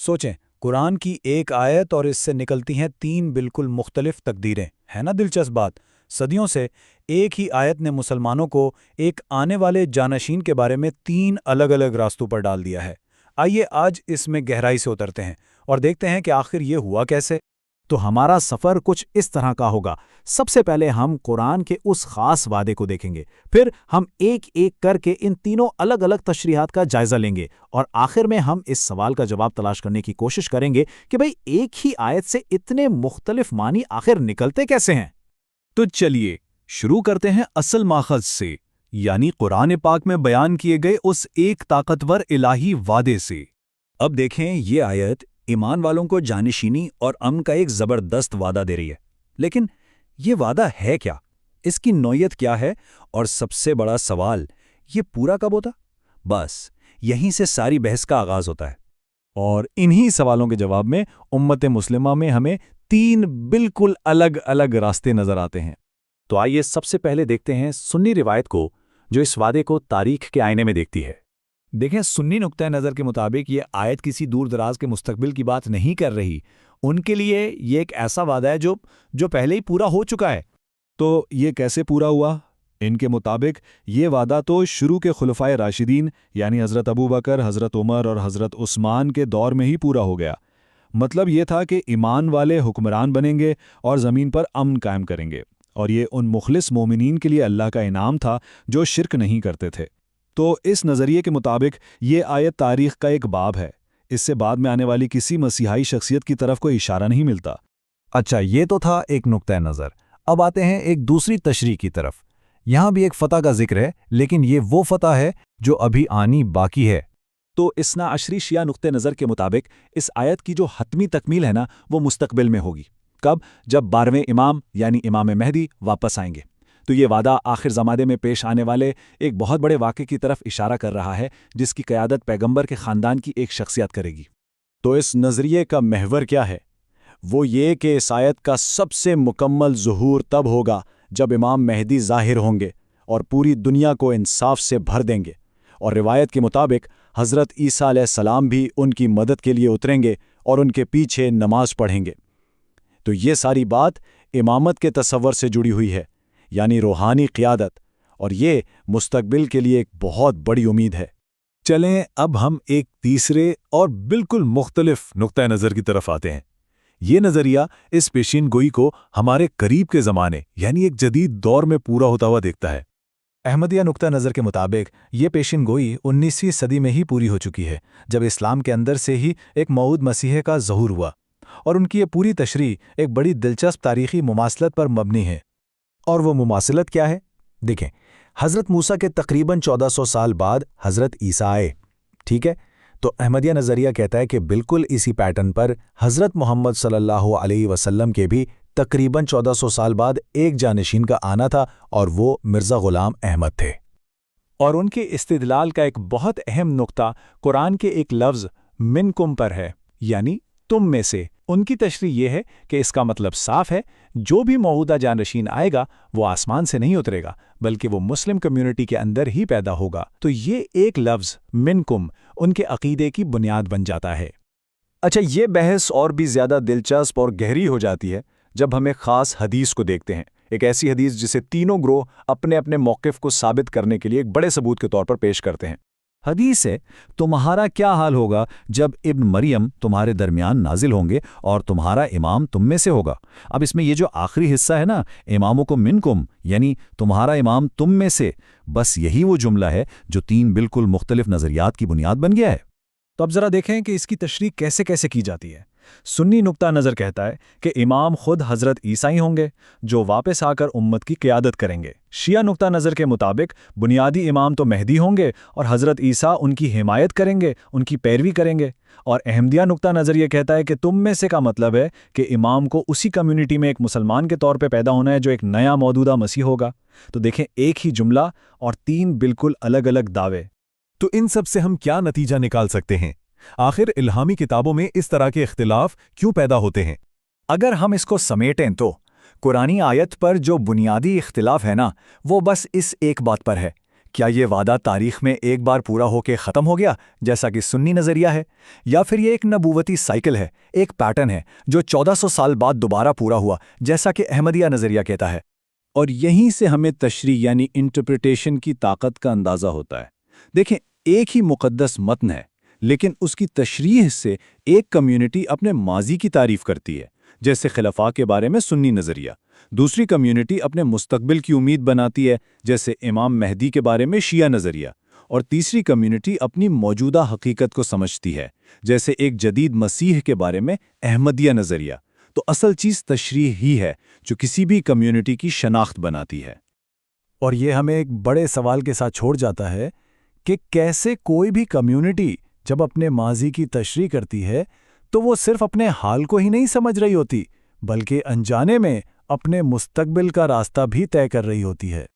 سوچیں، قرآن کی ایک آیت اور اس سے نکلتی ہیں تین بالکل مختلف تقدیریں، ہے نا دلچسپ بات؟ صدیوں سے ایک ہی آیت نے مسلمانوں کو ایک آنے والے جانشین کے بارے میں تین الگ الگ راستوں پر ڈال دیا ہے۔ آئیے آج اس میں گہرائی سے اترتے ہیں اور دیکھتے ہیں کہ آخر یہ ہوا کیسے۔ تو ہمارا سفر کچھ اس طرح کا ہوگا۔ سب سے پہلے ہم قرآن کے اس خاص وعدے کو دیکھیں گے، پھر ہم ایک ایک کر کے ان تینوں الگ الگ تشریحات کا جائزہ لیں گے، اور آخر میں ہم اس سوال کا جواب تلاش کرنے کی کوشش کریں گے کہ بھئی ایک ہی آیت سے اتنے مختلف معنی آخر نکلتے کیسے ہیں۔ تو چلیے شروع کرتے ہیں اصل ماخذ سے، یعنی قرآن پاک میں بیان کیے گئے اس ایک طاقتور الہی وعدے سے۔ اب دیکھیں، یہ آیت ایمان والوں کو جانشینی اور امن کا ایک زبردست وعدہ دے رہی ہے، لیکن یہ وعدہ ہے کیا؟ اس کی نوعیت کیا ہے؟ اور سب سے بڑا سوال، یہ پورا کب ہوتا؟ بس یہیں سے ساری بحث کا آغاز ہوتا ہے۔ اور انہی سوالوں کے جواب میں امت مسلمہ میں ہمیں تین بالکل الگ الگ راستے نظر آتے ہیں۔ تو آئیے سب سے پہلے دیکھتے ہیں سنی روایت کو، جو اس وعدے کو تاریخ کے آئینے میں دیکھتی ہے۔ دیکھیں، سنی نقطہ نظر کے مطابق یہ آیت کسی دور دراز کے مستقبل کی بات نہیں کر رہی۔ ان کے لیے یہ ایک ایسا وعدہ ہے جو پہلے ہی پورا ہو چکا ہے۔ تو یہ کیسے پورا ہوا؟ ان کے مطابق یہ وعدہ تو شروع کے خلفائے راشدین یعنی حضرت ابو بکر، حضرت عمر اور حضرت عثمان کے دور میں ہی پورا ہو گیا۔ مطلب یہ تھا کہ ایمان والے حکمران بنیں گے اور زمین پر امن قائم کریں گے، اور یہ ان مخلص مومنین کے لیے اللہ کا انعام تھا جو شرک نہیں کرتے تھے۔ تو اس نظریے کے مطابق یہ آیت تاریخ کا ایک باب ہے، اس سے بعد میں آنے والی کسی مسیحائی شخصیت کی طرف کوئی اشارہ نہیں ملتا۔ اچھا، یہ تو تھا ایک نقطہ نظر۔ اب آتے ہیں ایک دوسری تشریح کی طرف۔ یہاں بھی ایک فتح کا ذکر ہے، لیکن یہ وہ فتح ہے جو ابھی آنی باقی ہے۔ تو اثنا عشری شیعہ نقطہ نظر کے مطابق اس آیت کی جو حتمی تکمیل ہے نا، وہ مستقبل میں ہوگی۔ کب؟ جب 12ویں امام یعنی امام مہدی واپس آئیں گے۔ تو یہ وعدہ آخر زمانے میں پیش آنے والے ایک بہت بڑے واقعے کی طرف اشارہ کر رہا ہے، جس کی قیادت پیغمبر کے خاندان کی ایک شخصیت کرے گی۔ تو اس نظریے کا محور کیا ہے؟ وہ یہ کہ اس آیت کا سب سے مکمل ظہور تب ہوگا جب امام مہدی ظاہر ہوں گے اور پوری دنیا کو انصاف سے بھر دیں گے، اور روایت کے مطابق حضرت عیسیٰ علیہ السلام بھی ان کی مدد کے لیے اتریں گے اور ان کے پیچھے نماز پڑھیں گے۔ تو یہ ساری بات امامت کے تصور سے جڑی ہوئی ہے، یعنی روحانی قیادت، اور یہ مستقبل کے لیے ایک بہت بڑی امید ہے۔ چلیں اب ہم ایک تیسرے اور بالکل مختلف نقطہ نظر کی طرف آتے ہیں۔ یہ نظریہ اس پیشین گوئی کو ہمارے قریب کے زمانے یعنی ایک جدید دور میں پورا ہوتا ہوا دیکھتا ہے۔ احمدیہ نقطہ نظر کے مطابق یہ پیشین گوئی 19ویں صدی میں ہی پوری ہو چکی ہے، جب اسلام کے اندر سے ہی ایک موعود مسیح کا ظہور ہوا، اور ان کی یہ پوری تشریح ایک بڑی دلچسپ تاریخی مماثلت پر مبنی ہے۔ اور وہ مماثلت کیا ہے؟ دیکھیں، حضرت موسیٰ کے تقریباً 1400 سال بعد حضرت عیسیٰ آئے، ٹھیک ہے؟ تو احمدیہ نظریہ کہتا ہے کہ بالکل اسی پیٹرن پر حضرت محمد صلی اللہ علیہ وسلم کے بھی تقریباً 1400 سال بعد ایک جانشین کا آنا تھا، اور وہ مرزا غلام احمد تھے۔ اور ان کے استدلال کا ایک بہت اہم نقطہ قرآن کے ایک لفظ منکم پر ہے، یعنی تم میں سے۔ ان کی تشریح یہ ہے کہ اس کا مطلب صاف ہے، جو بھی موعودہ جانشین آئے گا وہ آسمان سے نہیں اترے گا، بلکہ وہ مسلم کمیونٹی کے اندر ہی پیدا ہوگا۔ تو یہ ایک لفظ منکم ان کے عقیدے کی بنیاد بن جاتا ہے۔ اچھا، یہ بحث اور بھی زیادہ دلچسپ اور گہری ہو جاتی ہے جب ہم ایک خاص حدیث کو دیکھتے ہیں، ایک ایسی حدیث جسے تینوں گروہ اپنے اپنے موقف کو ثابت کرنے کے لیے ایک بڑے ثبوت کے طور پر پیش کرتے ہیں۔ حدیث ہے، تمہارا کیا حال ہوگا جب ابن مریم تمہارے درمیان نازل ہوں گے اور تمہارا امام تم میں سے ہوگا۔ اب اس میں یہ جو آخری حصہ ہے نا، اماموں کو منکم، یعنی تمہارا امام تم میں سے، بس یہی وہ جملہ ہے جو تین بالکل مختلف نظریات کی بنیاد بن گیا ہے۔ تو اب ذرا دیکھیں کہ اس کی تشریح کیسے کیسے کی جاتی ہے۔ سنی نقطہ نظر کہتا ہے کہ امام خود حضرت عیسیٰ ہی ہوں گے، جو واپس آ کر امت کی قیادت کریں گے۔ شیعہ نقطہ نظر کے مطابق بنیادی امام تو مہدی ہوں گے اور حضرت عیسیٰ ان کی حمایت کریں گے، ان کی پیروی کریں گے۔ اور احمدیہ نقطہ نظر یہ کہتا ہے کہ تم میں سے کا مطلب ہے کہ امام کو اسی کمیونٹی میں ایک مسلمان کے طور پہ پیدا ہونا ہے جو ایک نیا موجودہ مسیح ہوگا۔ تو دیکھیں، ایک ہی جملہ اور تین بالکل الگ الگ دعوے۔ تو ان سب سے ہم کیا نتیجہ نکال سکتے ہیں؟ آخر الہامی کتابوں میں اس طرح کے اختلاف کیوں پیدا ہوتے ہیں؟ اگر ہم اس کو سمیٹیں تو قرآنی آیت پر جو بنیادی اختلاف ہے نا، وہ بس اس ایک بات پر ہے کیا یہ وعدہ تاریخ میں ایک بار پورا ہو کے ختم ہو گیا جیسا کہ سنی نظریہ ہے، یا پھر یہ ایک نبوتی سائیکل ہے، ایک پیٹرن ہے جو 1400 سال بعد دوبارہ پورا ہوا جیسا کہ احمدیہ نظریہ کہتا ہے؟ اور یہیں سے ہمیں تشریح یعنی انٹرپریٹیشن کی طاقت کا اندازہ ہوتا ہے۔ دیکھیں، ایک ہی مقدس متن ہے، لیکن اس کی تشریح سے ایک کمیونٹی اپنے ماضی کی تعریف کرتی ہے، جیسے خلفاء کے بارے میں سنی نظریہ۔ دوسری کمیونٹی اپنے مستقبل کی امید بناتی ہے، جیسے امام مہدی کے بارے میں شیعہ نظریہ۔ اور تیسری کمیونٹی اپنی موجودہ حقیقت کو سمجھتی ہے، جیسے ایک جدید مسیح کے بارے میں احمدیہ نظریہ۔ تو اصل چیز تشریح ہی ہے جو کسی بھی کمیونٹی کی شناخت بناتی ہے۔ اور یہ ہمیں ایک بڑے سوال کے ساتھ چھوڑ جاتا ہے کہ کیسے کوئی بھی کمیونٹی جب اپنے ماضی کی تشریح کرتی ہے تو وہ صرف اپنے حال کو ہی نہیں سمجھ رہی ہوتی، بلکہ انجانے میں اپنے مستقبل کا راستہ بھی طے کر رہی ہوتی ہے۔